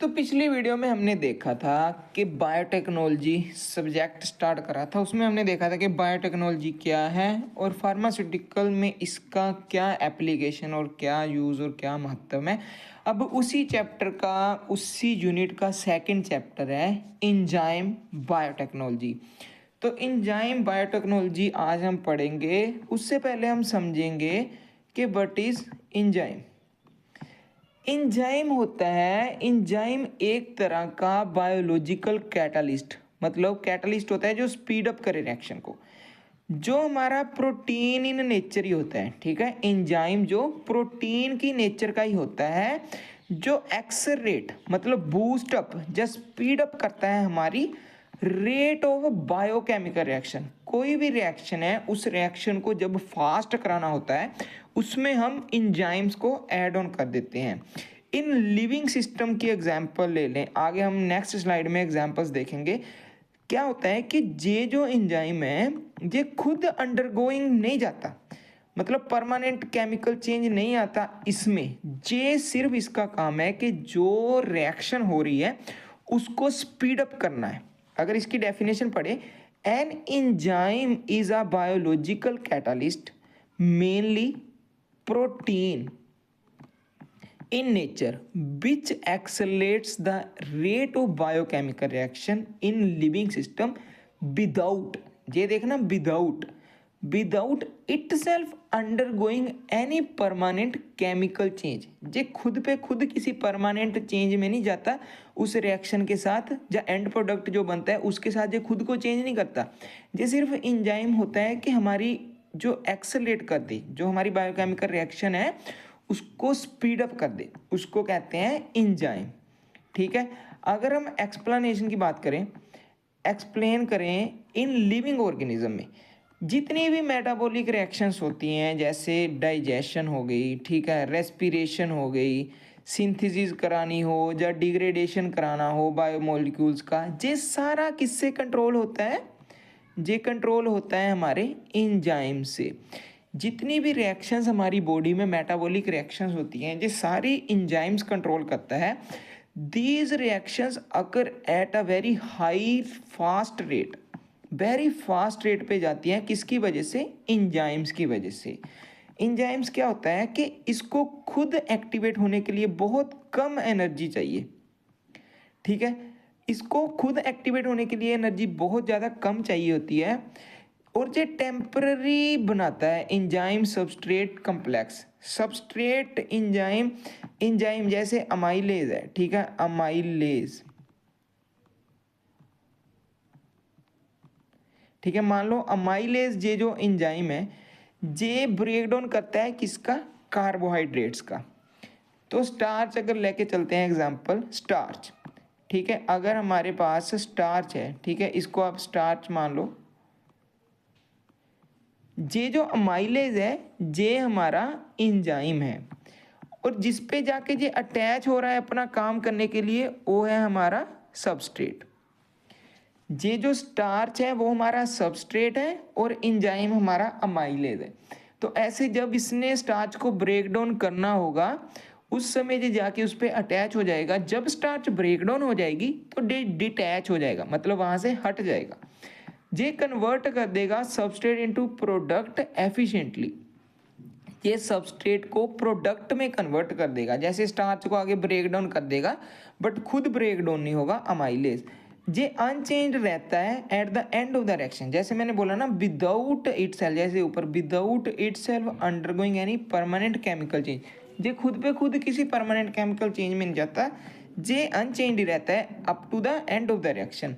तो पिछली वीडियो में हमने देखा था कि बायोटेक्नोलॉजी सब्जेक्ट स्टार्ट करा था। उसमें हमने देखा था कि बायोटेक्नोलॉजी क्या है और फार्मास्यूटिकल में इसका क्या एप्लीकेशन और क्या यूज़ और क्या महत्व है। अब उसी चैप्टर का उसी यूनिट का सेकंड चैप्टर है एंजाइम बायोटेक्नोलॉजी। तो एंजाइम बायोटेक्नोलॉजी आज हम पढ़ेंगे। उससे पहले हम समझेंगे कि व्हाट इज़ एंजाइम। एंजाइम होता है, एंजाइम एक तरह का बायोलॉजिकल कैटालिस्ट, मतलब कैटालिस्ट होता है जो स्पीड अप करे रिएक्शन को। जो हमारा प्रोटीन इन नेचर ही होता है, ठीक है। एंजाइम जो प्रोटीन की नेचर का ही होता है, जो एक्सेलरेट मतलब बूस्ट अप या स्पीड अप करता है हमारी रेट ऑफ बायोकेमिकल रिएक्शन। कोई भी रिएक्शन है, उस रिएक्शन को जब फास्ट कराना होता है उसमें हम एंजाइम्स को ऐड ऑन कर देते हैं। इन लिविंग सिस्टम की एग्जांपल ले लें, आगे हम नेक्स्ट स्लाइड में एग्जांपल्स देखेंगे। क्या होता है कि ये जो एंजाइम है ये खुद अंडरगोइंग नहीं जाता, मतलब परमानेंट केमिकल चेंज नहीं आता इसमें। ये सिर्फ इसका काम है कि जो रिएक्शन हो रही है उसको स्पीड अप करना है। अगर इसकी डेफिनेशन पढ़े, an enzyme is a biological catalyst mainly protein in nature which accelerates the rate of biochemical reaction in living system without, ये देखना, without itself undergoing any permanent chemical change। ये खुद पे खुद किसी परमानेंट चेंज में नहीं जाता उस रिएक्शन के साथ, या एंड प्रोडक्ट जो बनता है उसके साथ ये खुद को चेंज नहीं करता। ये सिर्फ एंजाइम होता है कि हमारी जो एक्सेलरेट कर दे, जो हमारी बायोकेमिकल रिएक्शन है उसको स्पीड अप कर दे, उसको कहते हैं एंजाइम, ठीक है। अगर हम एक्सप्लेनेशन की बात करें, एक्सप्लेन करें, इन लिविंग ऑर्गेनिज्म में जितनी भी मेटाबॉलिक रिएक्शंस होती हैं, जैसे डाइजेशन हो गई, ठीक है, रेस्पिरेशन हो गई, सिंथेसिस करानी हो या डिग्रेडेशन कराना हो बायोमोलिक्यूल्स का, ये सारा किससे कंट्रोल होता है? ये कंट्रोल होता है हमारे एंजाइम से। जितनी भी रिएक्शंस हमारी बॉडी में मेटाबॉलिक रिएक्शंस होती हैं, ये सारी एंजाइम्स कंट्रोल करता है। These reactions occur at a very high fast rate, very fast rate पे जाती हैं। किसकी वजह से? एंजाइम्स की वजह से। एंजाइम्स क्या होता है कि इसको खुद एक्टिवेट होने के लिए बहुत कम एनर्जी चाहिए, ठीक है। इसको खुद एक्टिवेट होने के लिए एनर्जी बहुत ज़्यादा कम चाहिए होती है, और ये टेम्पररी बनाता है enzyme substrate complex. Substrate enzyme जैसे अमाइलेज है, ठीक है, अमाइलेज, ठीक है। मान लो अमाइलेज ये जो एंजाइम है ये ब्रेक डाउन करता है किसका? कार्बोहाइड्रेट्स का। तो स्टार्च अगर लेके चलते हैं एग्जांपल, स्टार्च, ठीक है। अगर हमारे पास स्टार्च है, ठीक है, इसको आप स्टार्च मान लो। ये जो अमाइलेज है ये हमारा एंजाइम है, और जिस पे जाके ये अटैच हो रहा है अपना काम करने के लिए वो है हमारा सबस्ट्रेट। ये जो स्टार्च है वो हमारा सबस्ट्रेट है और एंजाइम हमारा अमाइलेज है। तो ऐसे जब इसने स्टार्च को ब्रेक डाउन करना होगा उस समय ये जाके उस पर अटैच हो जाएगा। जब स्टार्च ब्रेक डाउन हो जाएगी तो डिटैच हो जाएगा, मतलब वहाँ से हट जाएगा। ये कन्वर्ट कर देगा सबस्ट्रेट इनटू प्रोडक्ट एफिशिएंटली। ये सबस्ट्रेट को प्रोडक्ट में कन्वर्ट कर देगा, जैसे स्टार्च को आगे ब्रेक डाउन कर देगा बट खुद ब्रेक डाउन नहीं होगा अमाइलेज। ये अनचेंज रहता है at the end of the reaction. जैसे मैंने बोला ना, विदाउट इटसेल्फ, जैसे ऊपर without itself undergoing any permanent chemical change, ये खुद पे खुद किसी परमानेंट केमिकल चेंज में नहीं जाता, ये अनचेंज ही रहता है up to the end of the reaction.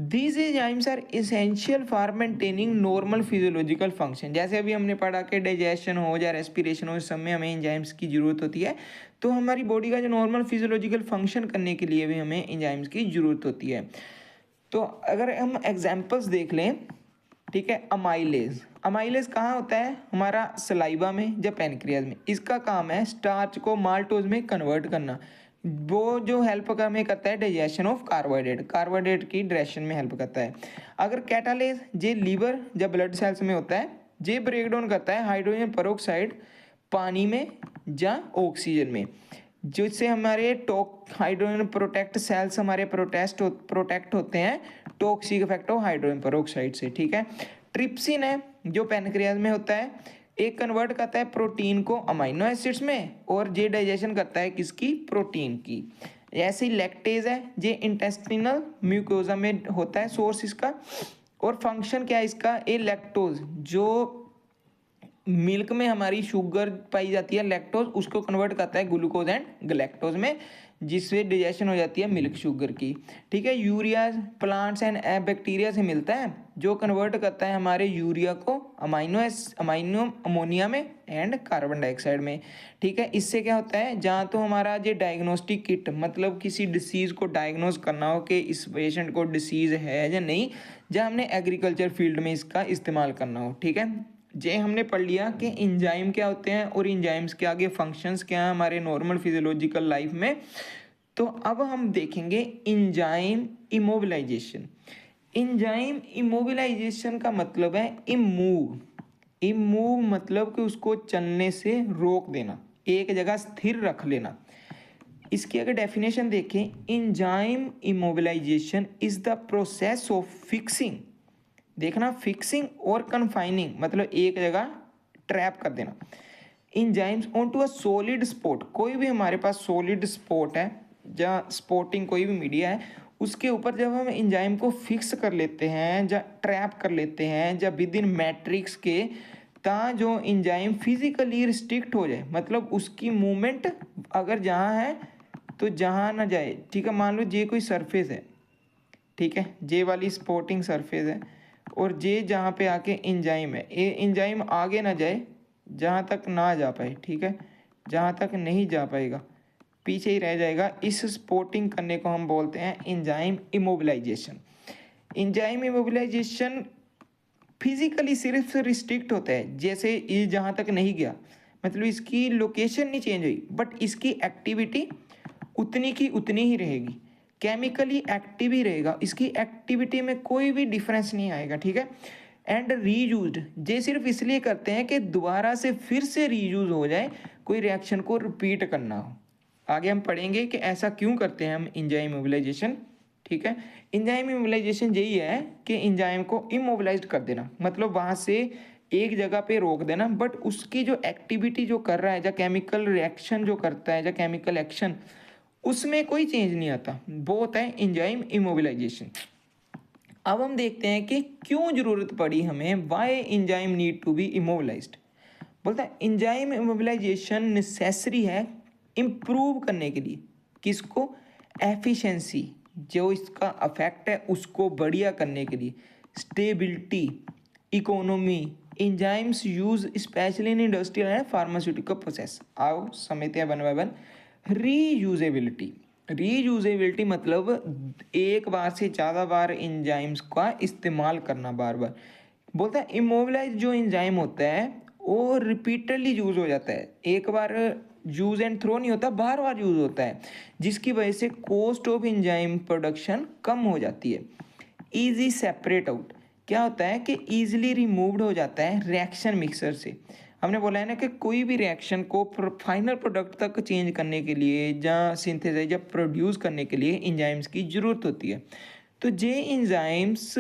These enzymes are essential for maintaining normal physiological function। जैसे अभी हमने पढ़ा कि डाइजेशन हो या रेस्पिरेशन हो, इस समय हमें एंजाइम्स की ज़रूरत होती है। तो हमारी बॉडी का जो नॉर्मल फिजियोलॉजिकल फंक्शन करने के लिए भी हमें एंजाइम्स की ज़रूरत होती है। तो अगर हम एग्जांपल्स देख लें, ठीक है, अमाइलेज कहाँ होता है? हमारा सलाइवा में या पैनक्रियाज में। इसका काम है स्टार्च को माल्टोज में कन्वर्ट करना। वो जो हेल्प हमें करता है डाइजेशन ऑफ कार्बोहाइड्रेट की डाइजेशन में हेल्प करता है। अगर कैटालेज ये लीवर या ब्लड सेल्स में होता है, ये ब्रेक डाउन करता है हाइड्रोजन पेरोक्साइड पानी में या ऑक्सीजन में। जिससे हमारे हाइड्रोजन प्रोटेक्ट सेल्स हमारे प्रोटेक्ट होते हैं toxic effect of hydrogen peroxide से, ठीक है। ट्रिप्सिन है जो पैनक्रियाज में होता है, एक कन्वर्ट करता है प्रोटीन को अमाइनो एसिड्स में, और ये डाइजेशन करता है किसकी, प्रोटीन की। ऐसे ही लैक्टेज है, ये इंटेस्टिनल म्यूकोजा में होता है सोर्स इसका, और फंक्शन क्या है इसका, ए लैक्टोज जो मिल्क में हमारी शुगर पाई जाती है लैक्टोज, उसको कन्वर्ट करता है ग्लूकोज एंड गलैक्टोज में, जिससे डाइजेशन हो जाती है मिल्क शुगर की, ठीक है। यूरिया प्लांट्स एंड बैक्टीरिया से मिलता है, जो कन्वर्ट करता है हमारे यूरिया को अमाइनो अमोनिया में एंड कार्बन डाइऑक्साइड में, ठीक है। इससे क्या होता है, जहाँ तो हमारा जो डायग्नोस्टिक किट मतलब किसी डिसीज़ को डायग्नोज करना हो कि इस पेशेंट को डिसीज़ है या नहीं, जहाँ हमने एग्रीकल्चर फील्ड में इसका इस्तेमाल करना हो, ठीक है। जे हमने पढ़ लिया कि इंजाइम क्या होते हैं और इंजाइम्स के आगे फंक्शंस क्या हैं हमारे नॉर्मल फिजियोलॉजिकल लाइफ में। तो अब हम देखेंगे इंजाइम इमोबिलाइजेशन। इंजाइम इमोबिलाइजेशन का मतलब है इमूव। इमूव मतलब कि उसको चलने से रोक देना, एक जगह स्थिर रख लेना। इसकी अगर डेफिनेशन देखें, enzyme immobilization is the process of fixing, देखना फिक्सिंग और कन्फाइनिंग मतलब एक जगह ट्रैप कर देना, enzymes onto a solid spot. कोई भी हमारे पास सॉलिड स्पॉट है जहाँ स्पॉटिंग कोई भी मीडिया है, उसके ऊपर जब हम इंजाइम को फिक्स कर लेते हैं या ट्रैप कर लेते हैं या विद इन मैट्रिक्स के, ता जो इंजाइम फिजिकली रिस्ट्रिक्ट हो जाए, मतलब उसकी मूवमेंट अगर जहाँ है तो जहाँ ना जाए, ठीक है। मान लो ये कोई सरफेस है, ठीक है, जे वाली स्पॉटिंग सरफेस है, और जे जहाँ पे आके इंजाइम है, ये इंजाइम आगे ना जाए, जहाँ तक ना जा पाए, ठीक है, जहाँ तक नहीं जा पाएगा, पीछे ही रह जाएगा, इस स्पॉटिंग करने को हम बोलते हैं enzyme immobilization. Enzyme immobilization physically सिर्फ रिस्ट्रिक्ट होता है, जैसे ये जहाँ तक नहीं गया, मतलब इसकी लोकेशन नहीं चेंज हुई, बट इसकी एक्टिविटी उतनी की उतनी ही रहेगी, केमिकली एक्टिव ही रहेगा, इसकी एक्टिविटी में कोई भी डिफरेंस नहीं आएगा, ठीक है। एंड रीयूज्ड, ये सिर्फ इसलिए करते हैं कि दोबारा से फिर से रीयूज हो जाए, कोई रिएक्शन को रिपीट करना हो। आगे हम पढ़ेंगे कि ऐसा क्यों करते हैं हम इंजाइम इमोबिलाइजेशन, ठीक है। इंजाइम इमोबिलाइजेशन यही है कि इंजाइम को इमोबिलाइज कर देना, मतलब वहाँ से एक जगह पे रोक देना, बट उसकी जो एक्टिविटी जो कर रहा है, या केमिकल रिएक्शन जो करता है, या केमिकल एक्शन, उसमें कोई चेंज नहीं आता, वो होता है इंजाइम इमोबिलाइजेशन। अब हम देखते हैं कि क्यों जरूरत पड़ी हमें, why enzyme need to be immobilized. बोलता है इंजाइम इमोबिलाइजेशन नेसेसरी है इम्प्रूव करने के लिए, किसको, एफिशिएंसी, जो इसका अफेक्ट है उसको बढ़िया करने के लिए, stability, economy. Enzymes use specially in industrial and pharmaceutical process. आओ समझते हैं one by one. Reusability, reusability मतलब एक बार से ज़्यादा बार इंजाइम्स का इस्तेमाल करना, बार बार। बोलता है इमोबिलाइज जो इंजाइम होता है वो रिपीटेडली यूज हो जाता है, एक बार यूज एंड थ्रो नहीं होता, बार बार यूज होता है, जिसकी वजह से कॉस्ट ऑफ इंजाइम प्रोडक्शन कम हो जाती है। इजी सेपरेट आउट, क्या होता है कि ईजिली रिमूव्ड हो जाता है रिएक्शन मिक्सर से। हमने बोला है ना कि कोई भी रिएक्शन को फाइनल प्रोडक्ट तक चेंज करने के लिए या सिंथेसाइज या प्रोड्यूस करने के लिए इंजाइम्स की ज़रूरत होती है। तो ये इंजाइम्स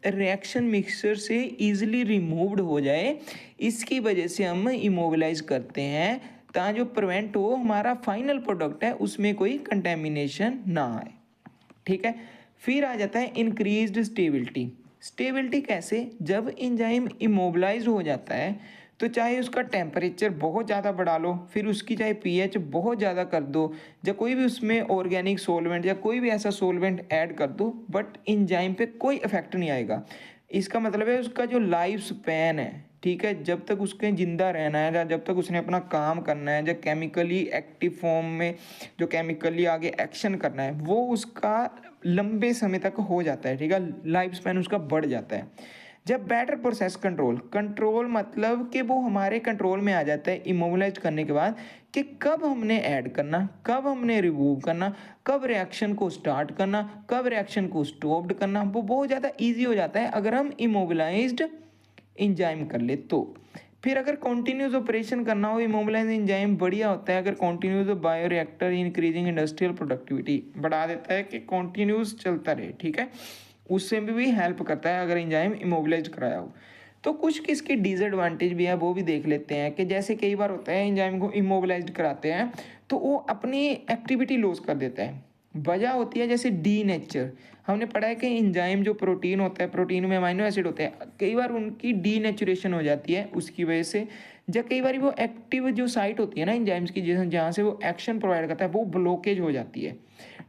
रिएक्शन मिक्सचर से ईजिली रिमूव्ड हो जाए, इसकी वजह से हम इमोबिलाइज करते हैं, ताकि जो प्रिवेंट हो हमारा फाइनल प्रोडक्ट है उसमें कोई कंटेमिनेशन ना आए, ठीक है। फिर आ जाता है इंक्रीज्ड स्टेबिलिटी। स्टेबिलिटी कैसे, जब इंजाइम इमोबिलाइज हो जाता है तो चाहे उसका टेम्परेचर बहुत ज़्यादा बढ़ा लो, फिर उसकी चाहे पीएच बहुत ज़्यादा कर दो, या कोई भी उसमें ऑर्गेनिक सोलवेंट या कोई भी ऐसा सोलवेंट ऐड कर दो, बट इंजाइम पे कोई इफेक्ट नहीं आएगा। इसका मतलब है उसका जो लाइफ स्पैन है, ठीक है, जब तक उसके ज़िंदा रहना है या जब तक उसने अपना काम करना है, जब केमिकली एक्टिव फॉर्म में जो केमिकली आगे एक्शन करना है, वो उसका लंबे समय तक हो जाता है, ठीक है, लाइफ स्पैन उसका बढ़ जाता है। जब बेटर प्रोसेस कंट्रोल, कंट्रोल मतलब कि वो हमारे कंट्रोल में आ जाता है इमोबिलाइज करने के बाद, कि कब हमने ऐड करना, कब हमने रिमूव करना, कब रिएक्शन को स्टार्ट करना, कब रिएक्शन को स्टॉप्ड करना, वो बहुत ज़्यादा इजी हो जाता है अगर हम इमोबिलाइज्ड इंजाइम कर ले तो, फिर अगर कॉन्टिन्यूस ऑपरेशन करना हो इमोबिलाइज एंजाइम बढ़िया होता है, अगर continuous bioreactor increasing industrial productivity बढ़ा देता है कि कॉन्टिन्यूस चलता रहे, ठीक है, उससे भी हेल्प करता है अगर एंजाइम इमोबिलाइज कराया हो। तो कुछ किसकी डिसएडवांटेज भी है वो भी देख लेते हैं कि जैसे कई बार होता है एंजाइम को इमोबिलाइज कराते हैं तो वो अपनी एक्टिविटी लॉस कर देता है। वजह होती है जैसे डी नेचर, हमने पढ़ा है कि एंजाइम जो प्रोटीन होता है, प्रोटीन में अमाइनो एसिड होते हैं, कई बार उनकी डी नेचुरेशन हो जाती है उसकी वजह से, जब कई बार वो एक्टिव जो साइट होती है ना एंजाइम्स की जहाँ से वो एक्शन प्रोवाइड करता है वो ब्लॉकेज हो जाती है,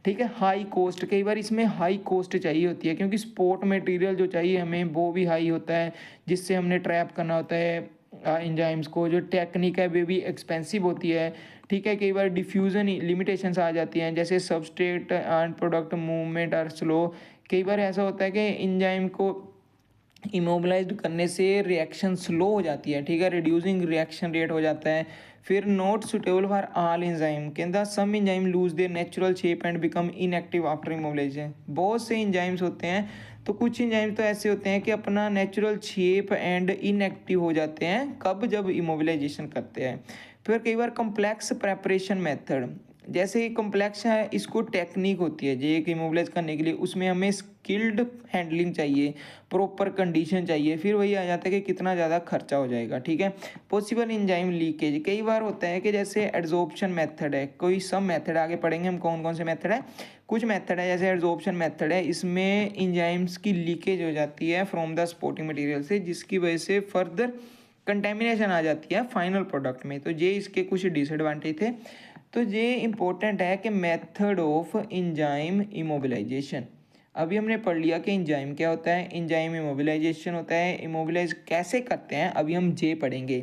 ठीक है। हाई कॉस्ट, कई बार इसमें हाई कॉस्ट चाहिए होती है क्योंकि स्पोर्ट मटेरियल जो चाहिए हमें वो भी हाई होता है, जिससे हमने ट्रैप करना होता है एंजाइम्स को, जो टेक्निक है वो भी एक्सपेंसिव होती है, ठीक है। कई बार डिफ्यूज़न लिमिटेशंस आ जाती हैं जैसे substrate and product movement are slow, कई बार ऐसा होता है कि एंजाइम को इमोबिलाइज्ड करने से रिएक्शन स्लो हो जाती है, ठीक है, रिड्यूसिंग रिएक्शन रेट हो जाता है। फिर not suitable for all enzyme, कहता some enzyme lose their natural shape and become inactive after immobilization. बहुत से एंजाइम्स होते हैं, तो कुछ एंजाइम तो ऐसे होते हैं कि अपना नेचुरल शेप एंड इनएक्टिव हो जाते हैं, कब, जब इमोबिलाइजेशन करते हैं। फिर कई बार कम्प्लेक्स प्रेपरेशन मेथड, जैसे कम्प्लेक्स है इसको टेक्निक होती है जे एक इमोबिलाइज करने के लिए, उसमें हमें स्किल्ड हैंडलिंग चाहिए, प्रॉपर कंडीशन चाहिए, फिर वही आ जाता है कि कितना ज़्यादा खर्चा हो जाएगा, ठीक है। पॉसिबल एंजाइम लीकेज, कई बार होता है कि जैसे एड्जॉर्प्शन मेथड है, कोई सब मेथड आगे पढ़ेंगे हम कौन कौन से मेथड है, कुछ मेथड है जैसे एड्जॉर्प्शन मेथड है, इसमें एंजाइम्स की लीकेज हो जाती है फ्रॉम द सपोर्टिंग मटेरियल से, जिसकी वजह से फर्दर कंटेमिनेशन आ जाती है फाइनल प्रोडक्ट में। तो ये इसके कुछ डिसएडवांटेज थे। तो ये इम्पोर्टेंट है कि मेथड ऑफ एंजाइम इमोबिलाइजेशन, अभी हमने पढ़ लिया कि एंजाइम क्या होता है, एंजाइम इमोबिलाइजेशन होता है, इमोबिलाइज कैसे करते हैं अभी हम जे पढ़ेंगे,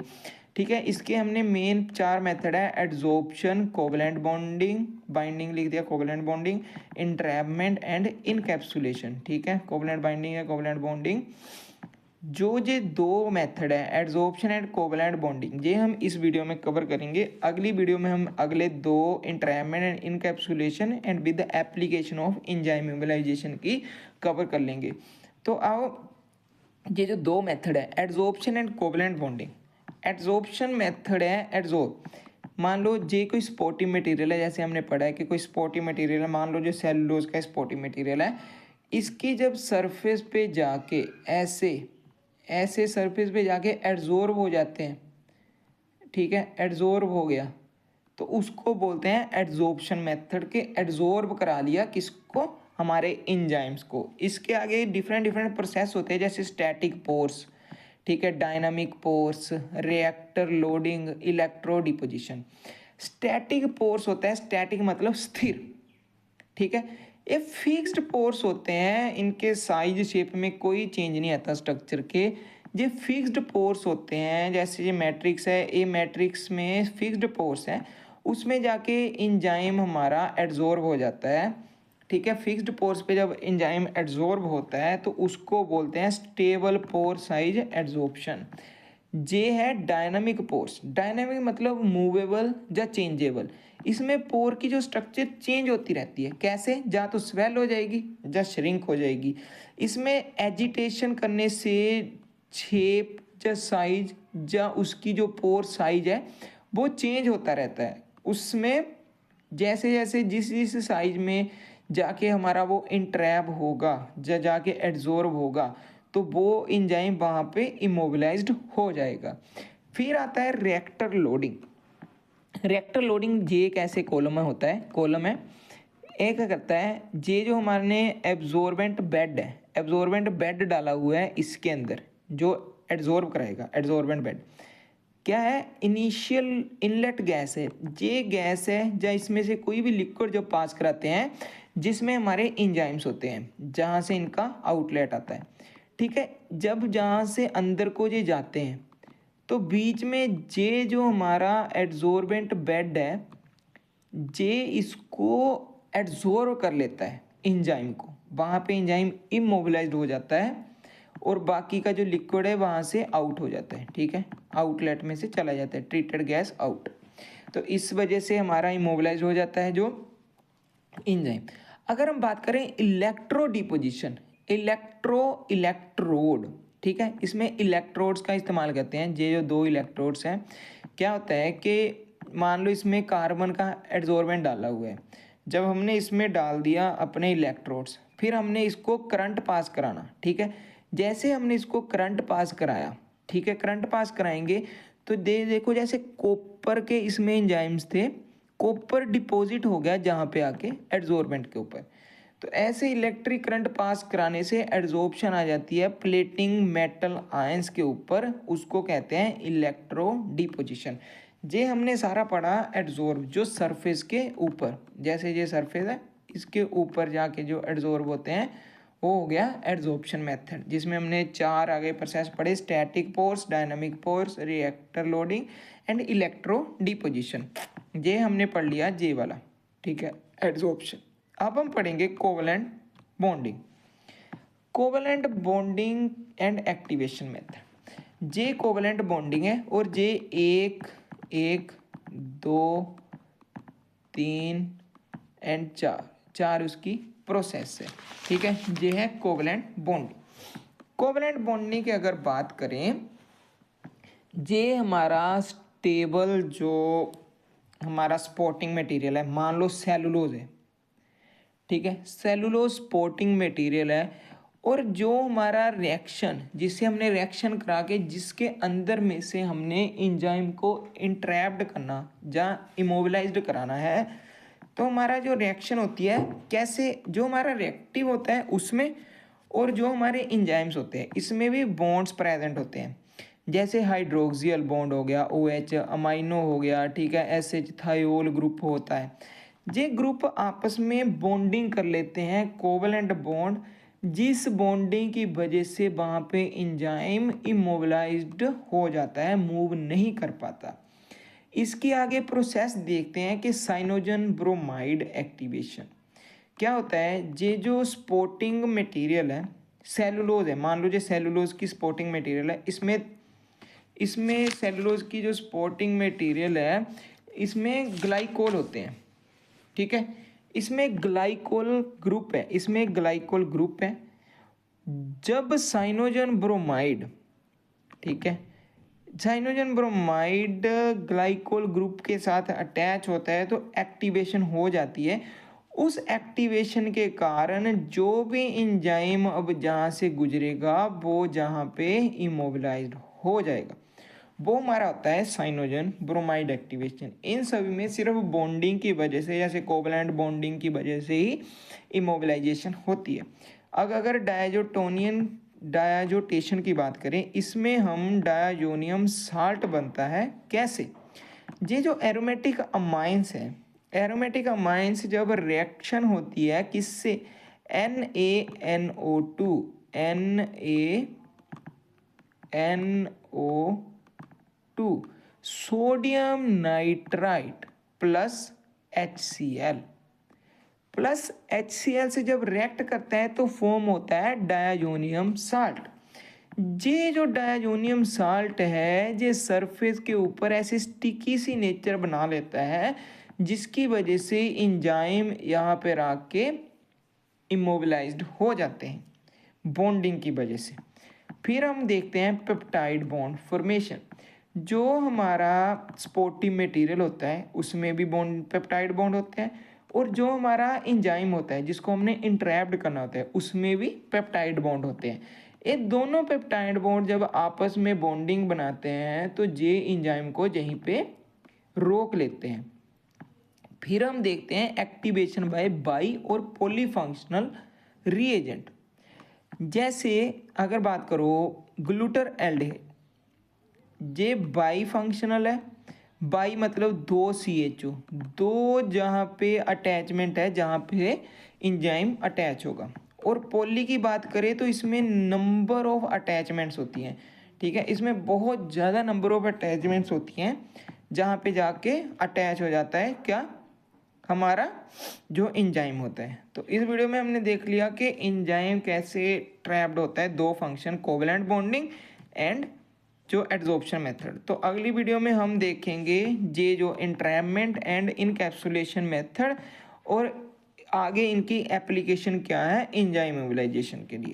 ठीक है। इसके हमने मेन 4 मेथड है, एड्जॉर्प्शन, कोवलेंट बॉन्डिंग, बाइंडिंग लिख दिया, covalent bonding, entrapment and encapsulation, ठीक है, कोवलेंट बाइंडिंग या कोवलेंट बॉन्डिंग। जो ये दो मेथड है एड्जॉर्प्शन एंड कोवलेंट बॉन्डिंग, ये हम इस वीडियो में कवर करेंगे। अगली वीडियो में हम अगले दो, entrapment and encapsulation and with the application of enzyme immobilization की कवर कर लेंगे। तो आओ, ये जो दो मेथड है adsorption and covalent bonding, adsorption method है एड्जॉर्ब, मान लो जे कोई स्पोर्टिव मटेरियल है, जैसे हमने पढ़ा है कि कोई स्पोर्टिव मटेरियल है, मान लो जो सेलुलोज का स्पोर्टिव मटेरियल है, इसकी जब सरफेस पे जाके ऐसे ऐसे सरफेस पे जाके एड्जॉर्ब हो जाते हैं, ठीक है, एड्जॉर्ब हो गया तो उसको बोलते हैं एड्जॉर्प्शन मेथड के, एड्जॉर्ब करा लिया किसको, हमारे एंजाइम्स को। इसके आगे डिफरेंट डिफरेंट प्रोसेस होते हैं जैसे स्टैटिक पोर्स, ठीक है, dynamic pores, reactor loading, electro deposition. Static pores होता है, स्टैटिक मतलब स्थिर, ठीक है, ये फिक्स्ड पोर्स होते हैं, इनके साइज शेप में कोई चेंज नहीं आता स्ट्रक्चर के, ये फिक्स्ड पोर्स होते हैं। जैसे ये मैट्रिक्स है, ये मैट्रिक्स में फिक्स्ड पोर्स है, उसमें जाके एंजाइम हमारा एड्जॉर्ब हो जाता है, ठीक है। फिक्स्ड पोर्स पे जब एंजाइम एड्जॉर्ब होता है तो उसको बोलते हैं स्टेबल पोर साइज एड्जॉर्प्शन। जे है डायनामिक पोर्स, डायनामिक मतलब मूवेबल या चेंजेबल, इसमें पोर की जो स्ट्रक्चर चेंज होती रहती है, कैसे, या तो स्वेल हो जाएगी या श्रिंक हो जाएगी। इसमें एजिटेशन करने से शेप या साइज या उसकी जो पोर साइज है वो चेंज होता रहता है, उसमें जैसे जैसे जिस जिस साइज में जाके हमारा वो इंट्रैप होगा या जाके एड्जॉर्ब होगा तो वो एंजाइम वहाँ पे इमोबिलाइज्ड हो जाएगा। फिर आता है रिएक्टर लोडिंग। रिएक्टर लोडिंग ये एक ऐसे कॉलम में होता है, कॉलम है, एक क्या करता है, ये जो हमारे एब्जॉर्बेंट बेड है, एब्जॉर्बेंट बेड डाला हुआ है इसके अंदर जो एड्जॉर्ब कराएगा, एड्जॉर्बेंट बेड क्या है, इनिशियल इनलेट गैस है, ये गैस है या इसमें से कोई भी लिक्विड जो पास कराते हैं जिसमें हमारे एंजाइम्स होते हैं, जहाँ से इनका आउटलेट आता है, ठीक है। जब जहाँ से अंदर को ये जाते हैं तो बीच में ये जो हमारा एड्जॉर्बेंट बेड है ये इसको एड्जॉर्ब कर लेता है एंजाइम को, वहाँ पे एंजाइम इमोबिलाइज्ड हो जाता है और बाकी का जो लिक्विड है वहाँ से आउट हो जाता है, ठीक है, आउटलेट में से चला जाता है, ट्रीटेड गैस आउट। तो इस वजह से हमारा इमोबिलाइज हो जाता है जो एंजाइम। अगर हम बात करें इलेक्ट्रो डिपोजिशन, इलेक्ट्रोड, ठीक है। इसमें इलेक्ट्रोड्स का इस्तेमाल करते हैं। ये जो 2 इलेक्ट्रोड्स हैं, क्या होता है कि मान लो इसमें कार्बन का एडजॉर्बेंट डाला हुआ है। जब हमने इसमें डाल दिया अपने इलेक्ट्रोड्स, फिर हमने इसको करंट पास कराना, ठीक है। जैसे हमने इसको करंट पास कराया, ठीक है, करंट पास कराएंगे तो देखो जैसे कॉपर के इसमें एंजाइम्स थे, कॉपर डिपॉजिट हो गया जहाँ पे आके एडजॉर्बेंट के ऊपर। तो ऐसे इलेक्ट्रिक करंट पास कराने से एड्जॉर्प्शन आ जाती है प्लेटिंग मेटल आयंस के ऊपर, उसको कहते हैं इलेक्ट्रो डिपोजिशन। ये हमने सारा पढ़ा एड्जॉर्ब, जो सरफेस के ऊपर, जैसे ये सरफेस है इसके ऊपर जाके जो एड्जॉर्ब होते हैं वो हो गया एड्जॉर्प्शन मेथड, जिसमें हमने 4 आगे प्रोसेस पढ़े, static force, dynamic force, reactor loading and electro deposition. ये हमने पढ़ लिया जे वाला, ठीक है, एड्जॉर्प्शन। अब हम पढ़ेंगे covalent bonding, covalent bonding and activation method. J covalent bonding है और जे 1 1 2 3 एंड 4 उसकी प्रोसेस है, ठीक है। ये है कोवलेंट बॉन्डिंग। कोवलेंट बॉन्डिंग की अगर बात करें, ये हमारा स्टेबल जो हमारा सपोर्टिंग मटेरियल है, मान लो सेलुलोज है, ठीक है, सेलुलोज सपोर्टिंग मटेरियल है, और जो हमारा रिएक्शन, जिससे हमने रिएक्शन करा के जिसके अंदर में से हमने एंजाइम को इंट्रैप्ड करना या इमोबिलाइज्ड कराना है, तो हमारा जो रिएक्शन होती है कैसे, जो हमारा रिएक्टिव होता है उसमें और जो हमारे एंजाइम्स होते हैं इसमें भी बॉन्ड्स प्रेजेंट होते हैं। जैसे हाइड्रोक्सियल बॉन्ड हो गया, OH, अमाइनो हो गया, ठीक है, SH थायोल ग्रुप होता है। ये ग्रुप आपस में बॉन्डिंग कर लेते हैं, कोवलेंट बॉन्ड, जिस बॉन्डिंग की वजह से वहाँ पे एंजाइम इमोबिलाइज्ड हो जाता है, मूव नहीं कर पाता। इसकी आगे प्रोसेस देखते हैं कि साइनोजन ब्रोमाइड एक्टिवेशन क्या होता है। ये जो सपोर्टिंग मटेरियल है, सेलुलोज है, मान लो ये सेलुलोज की सपोर्टिंग मटेरियल है, इसमें सेलुलोज की जो सपोर्टिंग मटेरियल है इसमें ग्लाइकोल होते हैं, ठीक है, इसमें ग्लाइकोल ग्रुप है, इसमें ग्लाइकोल ग्रुप है। जब साइनोजन ब्रोमाइड, ठीक है, साइनोजन ब्रोमाइड ग्लाइकोल ग्रुप के साथ अटैच होता है तो एक्टिवेशन हो जाती है। उस एक्टिवेशन के कारण जो भी एंजाइम अब जहाँ से गुजरेगा वो जहाँ पे इमोबिलाइज्ड हो जाएगा, वो हमारा होता है साइनोजन ब्रोमाइड एक्टिवेशन। इन सभी में सिर्फ बॉन्डिंग की वजह से, जैसे कोवलेंट बॉन्डिंग की वजह से ही इमोबिलाइजेशन होती है। अब अगर डायाजोटेशन की बात करें, इसमें हम डायाजोनियम साल्ट बनता है। कैसे? ये जो एरोमेटिक अमाइंस है, एरोमेटिक अमाइंस जब रिएक्शन होती है किससे, NaNO2 sodium nitrite plus HCl से जब रिएक्ट करता है तो फॉर्म होता है डायाजोनियम साल्ट। ये जो डायाजोनियम साल्ट है ये सरफेस के ऊपर ऐसे स्टिकी सी नेचर बना लेता है, जिसकी वजह से एंजाइम यहाँ पे रख के इमोबिलाइज्ड हो जाते हैं बॉन्डिंग की वजह से। फिर हम देखते हैं पेप्टाइड बॉन्ड फॉर्मेशन। जो हमारा सपोर्टिव मटेरियल होता है उसमें भी बॉन्ड, पेप्टाइड बॉन्ड होते हैं, और जो हमारा एंजाइम होता है जिसको हमने इंट्रैप्ड करना होता है उसमें भी पेप्टाइड बॉन्ड होते हैं। ये दोनों पेप्टाइड बॉन्ड जब आपस में बॉन्डिंग बनाते हैं तो ये एंजाइम को यहीं पे रोक लेते हैं। फिर हम देखते हैं एक्टिवेशन बाई और पॉलीफंक्शनल रिएजेंट। जैसे अगर बात करो ग्लूटर एल्डिहाइड, ये बाई फंक्शनल है। बाई मतलब 2 CHO, 2 जहाँ पे अटैचमेंट है, जहाँ पे इंजाइम अटैच होगा। और पॉली की बात करें तो इसमें नंबर ऑफ अटैचमेंट्स होती हैं, ठीक है, इसमें बहुत ज़्यादा नंबर ऑफ अटैचमेंट्स होती हैं जहाँ पे जाके अटैच हो जाता है क्या, हमारा जो एंजाइम होता है। तो इस वीडियो में हमने देख लिया कि एंजाइम कैसे ट्रैप्ड होता है, 2 फंक्शन, कोवलेंट बॉन्डिंग एंड जो एड्जॉर्प्शन मेथड। तो अगली वीडियो में हम देखेंगे ये जो एंट्रैपमेंट एंड इनकैप्सुलेशन मेथड, और आगे इनकी एप्लीकेशन क्या है एंजाइम मोबिलाइजेशन के लिए।